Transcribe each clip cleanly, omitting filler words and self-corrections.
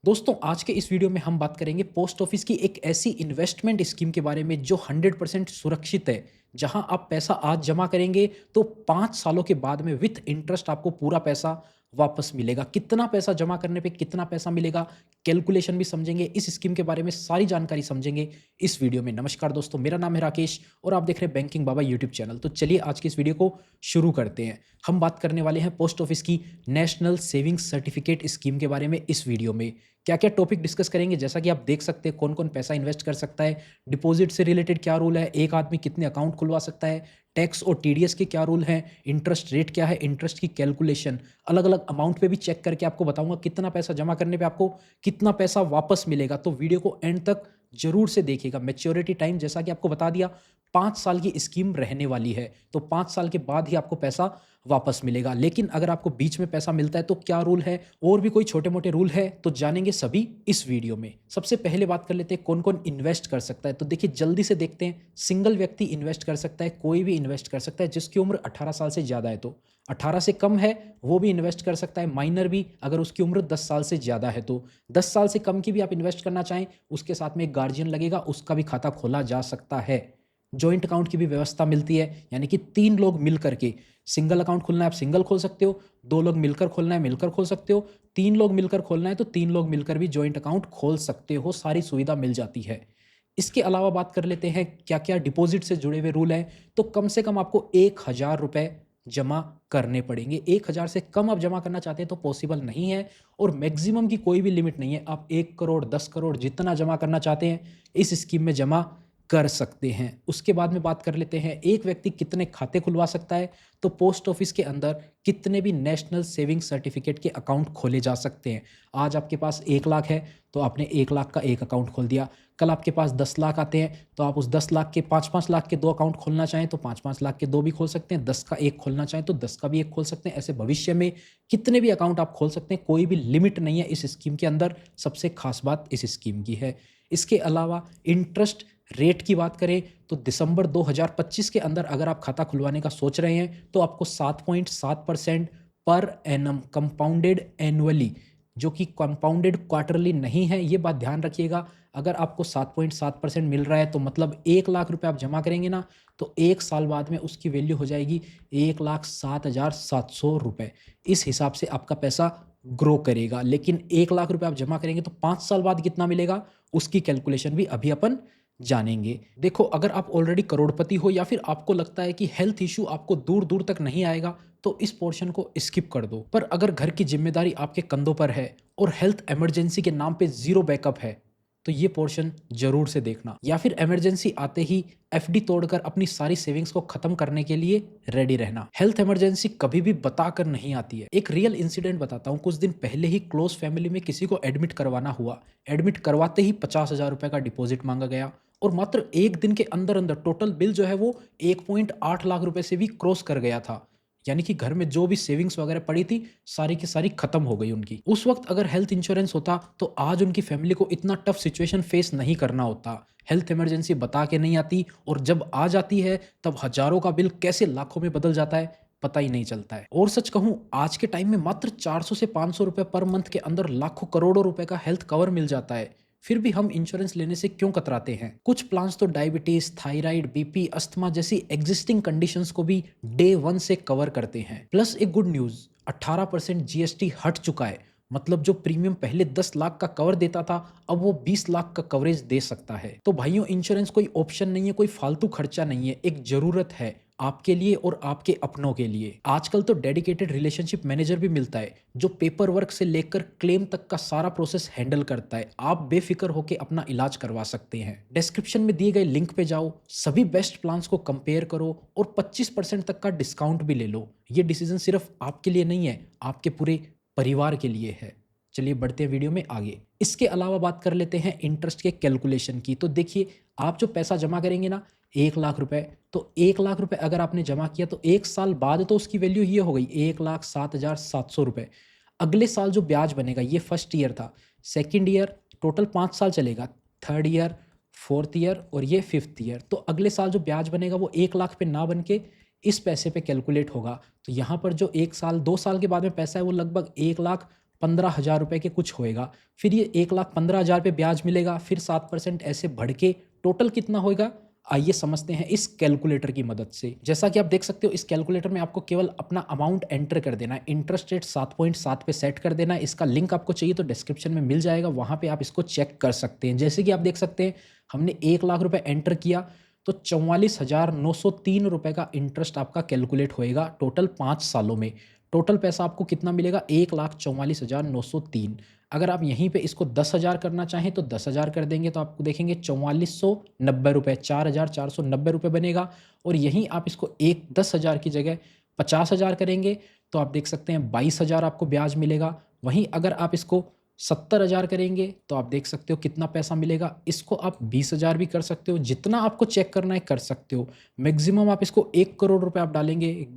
दोस्तों आज के इस वीडियो में हम बात करेंगे पोस्ट ऑफिस की एक ऐसी इन्वेस्टमेंट स्कीम के बारे में जो 100% सुरक्षित है। जहां आप पैसा आज जमा करेंगे तो 5 सालों के बाद में विथ इंटरेस्ट आपको पूरा पैसा वापस मिलेगा। कितना पैसा जमा करने पे कितना पैसा मिलेगा, कैलकुलेशन भी समझेंगे। इस स्कीम के बारे में सारी जानकारी समझेंगे इस वीडियो में। नमस्कार दोस्तों, मेरा नाम है राकेश और आप देख रहे हैं बैंकिंग बाबा यूट्यूब चैनल। तो चलिए आज की इस वीडियो को शुरू करते हैं। हम बात करने वाले हैं पोस्ट ऑफिस की नेशनल सेविंग्स सर्टिफिकेट स्कीम के बारे में। इस वीडियो में क्या क्या टॉपिक डिस्कस करेंगे, जैसा कि आप देख सकते हैं कौन कौन पैसा इन्वेस्ट कर सकता है, डिपॉजिट से रिलेटेड क्या रूल है, एक आदमी कितने अकाउंट खुलवा सकता है, टैक्स और टीडीएस के क्या रूल हैं, इंटरेस्ट रेट क्या है, इंटरेस्ट की कैलकुलेशन, अलग अलग अमाउंट पे भी चेक करके आपको बताऊंगा कितना पैसा जमा करने पे आपको कितना पैसा वापस मिलेगा। तो वीडियो को एंड तक जरूर से देखिएगा। मैच्योरिटी टाइम जैसा कि आपको बता दिया 5 साल की स्कीम रहने वाली है, तो 5 साल के बाद ही आपको पैसा वापस मिलेगा। लेकिन अगर आपको बीच में पैसा मिलता है तो क्या रूल है, और भी कोई छोटे मोटे रूल है, तो जानेंगे सभी इस वीडियो में। सबसे पहले बात कर लेते हैं कौन कौन इन्वेस्ट कर सकता है। तो देखिए जल्दी से देखते हैं। सिंगल व्यक्ति इन्वेस्ट कर सकता है, कोई भी इन्वेस्ट कर सकता है जिसकी उम्र 18 साल से ज़्यादा है। तो 18 से कम है वो भी इन्वेस्ट कर सकता है, माइनर भी अगर उसकी उम्र 10 साल से ज़्यादा है। तो 10 साल से कम की भी आप इन्वेस्ट करना चाहें, उसके साथ में एक गार्जियन लगेगा, उसका भी खाता खोला जा सकता है। जॉइंट अकाउंट की भी व्यवस्था मिलती है, यानी कि 3 लोग मिल करके सिंगल अकाउंट खोलना है आप सिंगल खोल सकते हो, 2 लोग मिलकर खोलना है मिलकर खोल सकते हो, 3 लोग मिलकर खोलना है तो 3 लोग मिलकर भी जॉइंट अकाउंट खोल सकते हो। सारी सुविधा मिल जाती है। इसके अलावा बात कर लेते हैं क्या क्या डिपॉजिट से जुड़े हुए रूल हैं। तो कम से कम आपको 1,000 रुपये जमा करने पड़ेंगे। 1,000 से कम आप जमा करना चाहते हैं तो पॉसिबल नहीं है, और मैक्सिमम की कोई भी लिमिट नहीं है। आप 1 करोड़ 10 करोड़ जितना जमा करना चाहते हैं इस स्कीम में जमा कर सकते हैं। उसके बाद में बात कर लेते हैं एक व्यक्ति कितने खाते खुलवा सकता है। तो पोस्ट ऑफिस के अंदर कितने भी नेशनल सेविंग सर्टिफिकेट के अकाउंट खोले जा सकते हैं। आज आपके पास 1 लाख है तो आपने 1 लाख का एक अकाउंट खोल दिया। कल आपके पास 10 लाख आते हैं तो आप उस 10 लाख के 5-5 लाख के 2 अकाउंट खोलना चाहें तो 5-5 लाख के 2 भी खोल सकते हैं। 10 का एक खोलना चाहें तो 10 का भी एक खोल सकते हैं। ऐसे भविष्य में कितने भी अकाउंट आप खोल सकते हैं, कोई भी लिमिट नहीं है इस स्कीम के अंदर। सबसे खास बात इस स्कीम की है। इसके अलावा इंटरेस्ट रेट की बात करें तो दिसंबर 2025 के अंदर अगर आप खाता खुलवाने का सोच रहे हैं तो आपको 7.7% पर एनम कंपाउंडेड एनुअली, जो कि कंपाउंडेड क्वार्टरली नहीं है, ये बात ध्यान रखिएगा। अगर आपको 7.7% मिल रहा है तो मतलब 1 लाख रुपए आप जमा करेंगे ना, तो 1 साल बाद में उसकी वैल्यू हो जाएगी 1,07,700 रुपये। इस हिसाब से आपका पैसा ग्रो करेगा। लेकिन 1 लाख रुपए आप जमा करेंगे तो 5 साल बाद कितना मिलेगा उसकी कैलकुलेशन भी अभी अपन जानेंगे। देखो अगर आप ऑलरेडी करोड़पति हो या फिर आपको लगता है कि हेल्थ इशू आपको दूर दूर तक नहीं आएगा तो इस पोर्शन को स्किप कर दो। पर अगर घर की जिम्मेदारी आपके कंधों पर है और हेल्थ इमरजेंसी के नाम पे जीरो बैकअप है तो ये पोर्शन जरूर से देखना, या फिर इमरजेंसी आते ही एफडी तोड़कर अपनी सारी सेविंग्स को खत्म करने के लिए रेडी रहना। हेल्थ इमरजेंसी कभी भी बताकर नहीं आती है। एक रियल इंसिडेंट बताता हूँ। कुछ दिन पहले ही क्लोज फैमिली में किसी को एडमिट करवाना हुआ। एडमिट करवाते ही 50,000 रुपए का डिपॉजिट मांगा गया और मात्र एक दिन के अंदर अंदर टोटल बिल जो है वो 1.8 लाख रुपए से भी क्रॉस कर गया था। यानी कि घर में जो भी सेविंग्स वगैरह पड़ी थी सारी की सारी खत्म हो गई उनकी। उस वक्त अगर हेल्थ इंश्योरेंस होता तो आज उनकी फैमिली को इतना टफ सिचुएशन फेस नहीं करना होता। हेल्थ इमरजेंसी बता के नहीं आती और जब आ जाती है तब हजारों का बिल कैसे लाखों में बदल जाता है पता ही नहीं चलता है। और सच कहूं आज के टाइम में मात्र 400 से 500 रुपए पर मंथ के अंदर लाखों करोड़ों रुपए का हेल्थ कवर मिल जाता है। फिर भी हम इंश्योरेंस लेने से क्यों कतराते हैं। कुछ प्लान्स तो डायबिटीज, थायराइड, बीपी, अस्थमा जैसी एग्जिस्टिंग कंडीशंस को भी डे 1 से कवर करते हैं। प्लस एक गुड न्यूज, 18% जीएसटी हट चुका है। मतलब जो प्रीमियम पहले 10 लाख का कवर देता था अब वो 20 लाख का कवरेज दे सकता है। तो भाइयों इंश्योरेंस कोई ऑप्शन नहीं है, कोई फालतू खर्चा नहीं है, एक जरूरत है आपके लिए और आपके अपनों के लिए। आजकल तो डेडिकेटेड रिलेशनशिप मैनेजर भी मिलता है जो पेपर वर्क से लेकर क्लेम तक का सारा प्रोसेस हैंडल करता है। आप बेफिक्र होकर अपना इलाज करवा सकते हैं। डिस्क्रिप्शन में दिए गए लिंक पे जाओ, सभी बेस्ट प्लान्स को कंपेयर करो और 25% तक का डिस्काउंट भी ले लो। ये डिसीजन सिर्फ आपके लिए नहीं है, आपके पूरे परिवार के लिए है। चलिए बढ़ते हैं वीडियो में आगे। इसके अलावा बात कर लेते हैं इंटरेस्ट के कैलकुलेशन की। तो देखिए आप जो पैसा जमा करेंगे ना 1 लाख रुपए, तो 1 लाख रुपए अगर आपने जमा किया तो 1 साल बाद तो उसकी वैल्यू ये हो गई 1,07,700 रुपए। अगले साल जो ब्याज बनेगा, ये फर्स्ट ईयर था, सेकेंड ईयर टोटल 5 साल चलेगा, थर्ड ईयर, फोर्थ ईयर और ये फिफ्थ ईयर। तो अगले साल जो ब्याज बनेगा वो 1 लाख पे ना बन के इस पैसे पे कैलकुलेट होगा। तो यहाँ पर जो 1 साल 2 साल के बाद में पैसा है वो लगभग 1,25,000 15,000 रुपये के कुछ होएगा, फिर ये 1,15,000 पे ब्याज मिलेगा, फिर 7% ऐसे बढ़ के टोटल कितना होएगा, आइए समझते हैं इस कैलकुलेटर की मदद से। जैसा कि आप देख सकते हो इस कैलकुलेटर में आपको केवल अपना अमाउंट एंटर कर देना है, इंटरेस्ट रेट 7.7 पे सेट कर देना है। इसका लिंक आपको चाहिए तो डिस्क्रिप्शन में मिल जाएगा, वहाँ पे आप इसको चेक कर सकते हैं। जैसे कि आप देख सकते हैं हमने 1,00,000 रुपये एंटर किया तो 44,903 रुपये का इंटरेस्ट आपका कैलकुलेट होएगा टोटल 5 सालों में। टोटल पैसा आपको कितना मिलेगा, 1,44,903। अगर आप यहीं पे इसको 10,000 करना चाहें तो 10,000 कर देंगे तो आपको देखेंगे 4,490 रुपये, 4,490 रुपये बनेगा। और यहीं आप इसको 10,000 की जगह 50,000 करेंगे तो आप देख सकते हैं 22,000 आपको ब्याज मिलेगा। वहीं अगर आप इसको 70,000 करेंगे तो आप देख सकते हो कितना पैसा मिलेगा। इसको आप 20,000 भी कर सकते हो, जितना आपको चेक करना है कर सकते हो। मैक्सिमम आप इसको 1 करोड़ रुपये आप डालेंगे,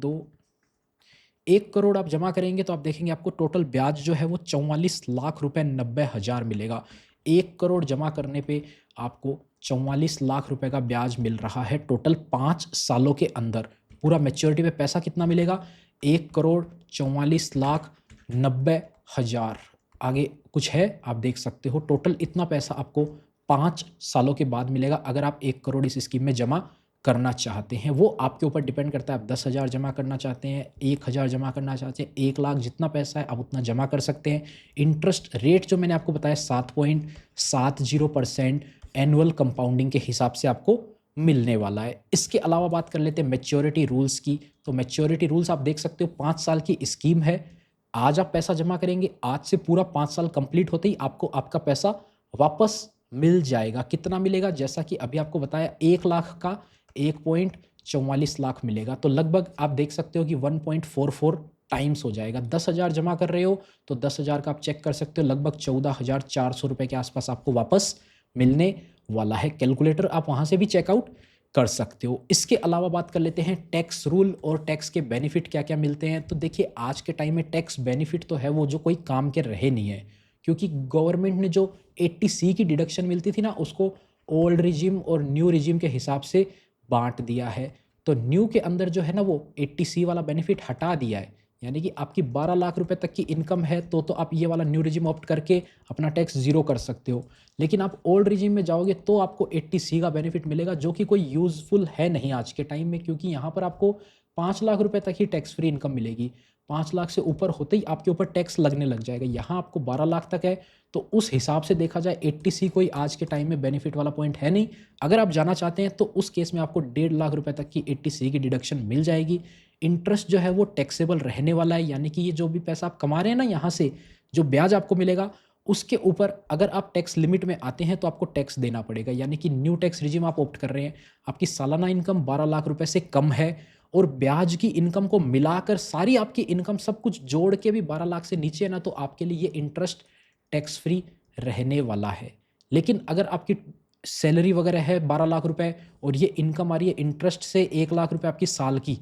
1 करोड़ आप जमा करेंगे तो आप देखेंगे आपको टोटल ब्याज जो है वो 44,90,000 मिलेगा। 1 करोड़ जमा करने पे आपको 44,00,000 रुपये का ब्याज मिल रहा है टोटल 5 सालों के अंदर। पूरा मैच्योरिटी पे पैसा कितना मिलेगा, 1,44,90,000। आगे कुछ है आप देख सकते हो, टोटल इतना पैसा आपको 5 सालों के बाद मिलेगा अगर आप 1 करोड़ इस स्कीम में जमा करना चाहते हैं। वो आपके ऊपर डिपेंड करता है, आप 10,000 जमा करना चाहते हैं, 1,000 जमा करना चाहते हैं, 1,00,000, जितना पैसा है आप उतना जमा कर सकते हैं। इंटरेस्ट रेट जो मैंने आपको बताया 7.70% एनुअल कंपाउंडिंग के हिसाब से आपको मिलने वाला है। इसके अलावा बात कर लेते हैं मैच्योरिटी रूल्स की। तो मैच्योरिटी रूल्स आप देख सकते हो, 5 साल की स्कीम है। आज आप पैसा जमा करेंगे, आज से पूरा 5 साल कंप्लीट होते ही आपको आपका पैसा वापस मिल जाएगा। कितना मिलेगा, जैसा कि अभी आपको बताया 1,00,000 का 1.44 लाख मिलेगा। तो लगभग आप देख सकते हो कि 1.44 टाइम्स हो जाएगा। 10,000 जमा कर रहे हो तो 10,000 का आप चेक कर सकते हो, लगभग 14,400 रुपये के आसपास आपको वापस मिलने वाला है। कैलकुलेटर आप वहाँ से भी चेकआउट कर सकते हो। इसके अलावा बात कर लेते हैं टैक्स रूल और टैक्स के बेनिफिट क्या क्या मिलते हैं। तो देखिए आज के टाइम में टैक्स बेनिफिट तो है वो जो कोई काम के रहे नहीं है, क्योंकि गवर्नमेंट ने जो 80C की डिडक्शन मिलती थी ना, उसको ओल्ड रिजिम और न्यू रिजिम के हिसाब से बांट दिया है। तो न्यू के अंदर जो है ना वो 80C वाला बेनिफिट हटा दिया है, यानी कि आपकी 12,00,000 रुपए तक की इनकम है तो आप ये वाला न्यू रिजिम ऑप्ट करके अपना टैक्स जीरो कर सकते हो। लेकिन आप ओल्ड रिजिम में जाओगे तो आपको 80C का बेनिफिट मिलेगा, जो कि कोई यूज़फुल है नहीं आज के टाइम में, क्योंकि यहाँ पर आपको 5,00,000 रुपए तक ही टैक्स फ्री इनकम मिलेगी। 5,00,000 से ऊपर होते ही आपके ऊपर टैक्स लगने लग जाएगा। यहाँ आपको 12,00,000 तक है, तो उस हिसाब से देखा जाए 80C कोई आज के टाइम में बेनिफिट वाला पॉइंट है नहीं। अगर आप जाना चाहते हैं तो उस केस में आपको 1,50,000 रुपए तक की 80C की डिडक्शन मिल जाएगी। इंटरेस्ट जो है वो टैक्सेबल रहने वाला है, यानी कि ये जो भी पैसा आप कमा रहे हैं ना, यहाँ से जो ब्याज आपको मिलेगा उसके ऊपर अगर आप टैक्स लिमिट में आते हैं तो आपको टैक्स देना पड़ेगा। यानी कि न्यू टैक्स रिजिम आप ऑप्ट कर रहे हैं, आपकी सालाना इनकम 12,00,000 रुपए से कम है और ब्याज की इनकम को मिलाकर सारी आपकी इनकम सब कुछ जोड़ के भी 12,00,000 से नीचे है ना, तो आपके लिए ये इंटरेस्ट टैक्स फ्री रहने वाला है। लेकिन अगर आपकी सैलरी वगैरह है 12,00,000 रुपए और ये इनकम आ रही है इंटरेस्ट से 1,00,000 रुपए आपकी साल की,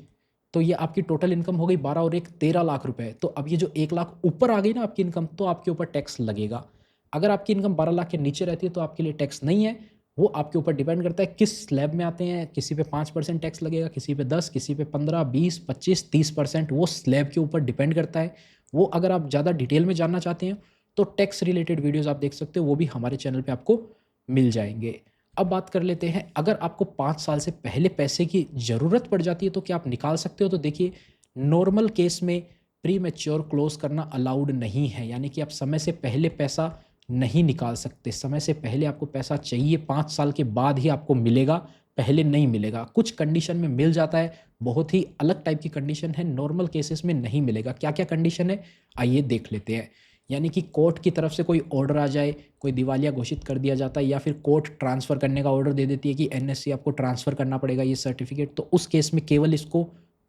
तो ये आपकी टोटल इनकम हो गई 12 और 1 13,00,000 रुपए। तो अब ये जो 1,00,000 ऊपर आ गई ना आपकी इनकम, तो आपके ऊपर टैक्स लगेगा। अगर आपकी इनकम 12,00,000 के नीचे रहती है तो आपके लिए टैक्स नहीं है। वो आपके ऊपर डिपेंड करता है किस स्लैब में आते हैं। किसी पे 5% टैक्स लगेगा, किसी पे 10, किसी पे 15, 20, 25, 30%, वो स्लैब के ऊपर डिपेंड करता है। वो अगर आप ज़्यादा डिटेल में जानना चाहते हैं तो टैक्स रिलेटेड वीडियोज़ आप देख सकते हो, वो भी हमारे चैनल पे आपको मिल जाएंगे। अब बात कर लेते हैं, अगर आपको 5 साल से पहले पैसे की ज़रूरत पड़ जाती है तो क्या आप निकाल सकते हो। तो देखिए नॉर्मल केस में प्री मैच्योर क्लोज करना अलाउड नहीं है, यानी कि आप समय से पहले पैसा नहीं निकाल सकते। समय से पहले आपको पैसा चाहिए, 5 साल के बाद ही आपको मिलेगा, पहले नहीं मिलेगा। कुछ कंडीशन में मिल जाता है, बहुत ही अलग टाइप की कंडीशन है, नॉर्मल केसेस में नहीं मिलेगा। क्या क्या कंडीशन है आइए देख लेते हैं। यानी कि कोर्ट की तरफ से कोई ऑर्डर आ जाए, कोई दिवालिया घोषित कर दिया जाता है, या फिर कोर्ट ट्रांसफ़र करने का ऑर्डर दे देती है कि एनएससी आपको ट्रांसफ़र करना पड़ेगा ये सर्टिफिकेट, तो उस केस में केवल इसको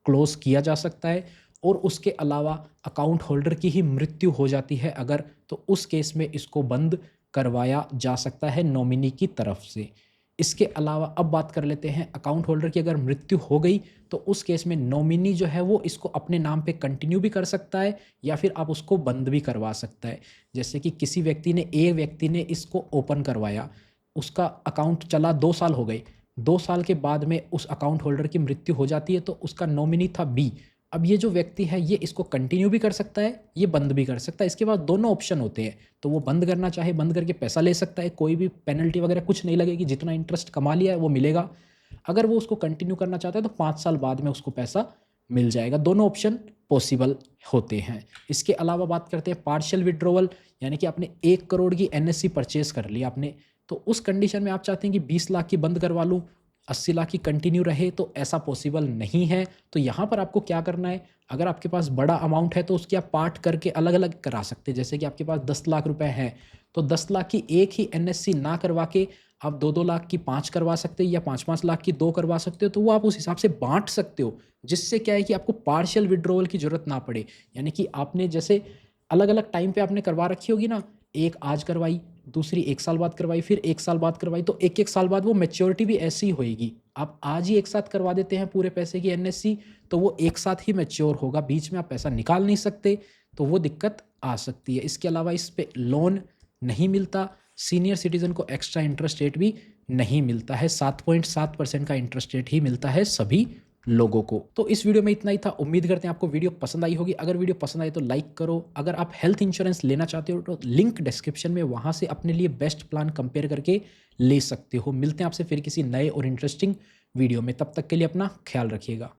क्लोज किया जा सकता है। और उसके अलावा अकाउंट होल्डर की ही मृत्यु हो जाती है अगर, तो उस केस में इसको बंद करवाया जा सकता है नॉमिनी की तरफ से। इसके अलावा अब बात कर लेते हैं, अकाउंट होल्डर की अगर मृत्यु हो गई तो उस केस में नॉमिनी जो है वो इसको अपने नाम पे कंटिन्यू भी कर सकता है या फिर आप उसको बंद भी करवा सकता है। जैसे कि किसी व्यक्ति ने, ए व्यक्ति ने इसको ओपन करवाया, उसका अकाउंट चला 2 साल हो गए, 2 साल के बाद में उस अकाउंट होल्डर की मृत्यु हो जाती है तो उसका नॉमिनी था बी, अब ये जो व्यक्ति है ये इसको कंटिन्यू भी कर सकता है, ये बंद भी कर सकता है। इसके पास दोनों ऑप्शन होते हैं। तो वो बंद करना चाहे बंद करके पैसा ले सकता है, कोई भी पेनल्टी वगैरह कुछ नहीं लगेगी, जितना इंटरेस्ट कमा लिया है वो मिलेगा। अगर वो उसको कंटिन्यू करना चाहता है तो 5 साल बाद में उसको पैसा मिल जाएगा। दोनों ऑप्शन पॉसिबल होते हैं। इसके अलावा बात करते हैं पार्शियल विड्रॉवल, यानी कि आपने 1 करोड़ की एनएससी परचेज़ कर ली आपने, तो उस कंडीशन में आप चाहते हैं कि 20 लाख की बंद करवा लूँ, 80 लाख की कंटिन्यू रहे, तो ऐसा पॉसिबल नहीं है। तो यहाँ पर आपको क्या करना है, अगर आपके पास बड़ा अमाउंट है तो उसकी आप पार्ट करके अलग-अलग करा सकते हैं। जैसे कि आपके पास 10 लाख रुपए हैं, तो 10 लाख की एक ही एनएससी ना करवा के आप 2-2 लाख की 5 करवा सकते हो या 5-5 लाख की 2 करवा सकते हो, तो वो आप उस हिसाब से बाँट सकते हो। जिससे क्या है कि आपको पार्शियल विथड्रॉवल की ज़रूरत ना पड़े। यानी कि आपने जैसे अलग-अलग टाइम पे आपने करवा रखी होगी ना, एक आज करवाई, दूसरी 1 साल बाद करवाई, फिर 1 साल बाद करवाई, तो 1-1 साल बाद वो मैच्योरिटी भी ऐसी ही होएगी। आप आज ही एक साथ करवा देते हैं पूरे पैसे की एनएससी, तो वो एक साथ ही मैच्योर होगा, बीच में आप पैसा निकाल नहीं सकते, तो वो दिक्कत आ सकती है। इसके अलावा इस पे लोन नहीं मिलता, सीनियर सिटीज़न को एक्स्ट्रा इंटरेस्ट रेट भी नहीं मिलता है, 7.7% का इंटरेस्ट रेट ही मिलता है सभी लोगों को। तो इस वीडियो में इतना ही था। उम्मीद करते हैं आपको वीडियो पसंद आई होगी। अगर वीडियो पसंद आई तो लाइक करो। अगर आप हेल्थ इंश्योरेंस लेना चाहते हो तो लिंक डिस्क्रिप्शन में, वहाँ से अपने लिए बेस्ट प्लान कंपेयर करके ले सकते हो। मिलते हैं आपसे फिर किसी नए और इंटरेस्टिंग वीडियो में। तब तक के लिए अपना ख्याल रखिएगा।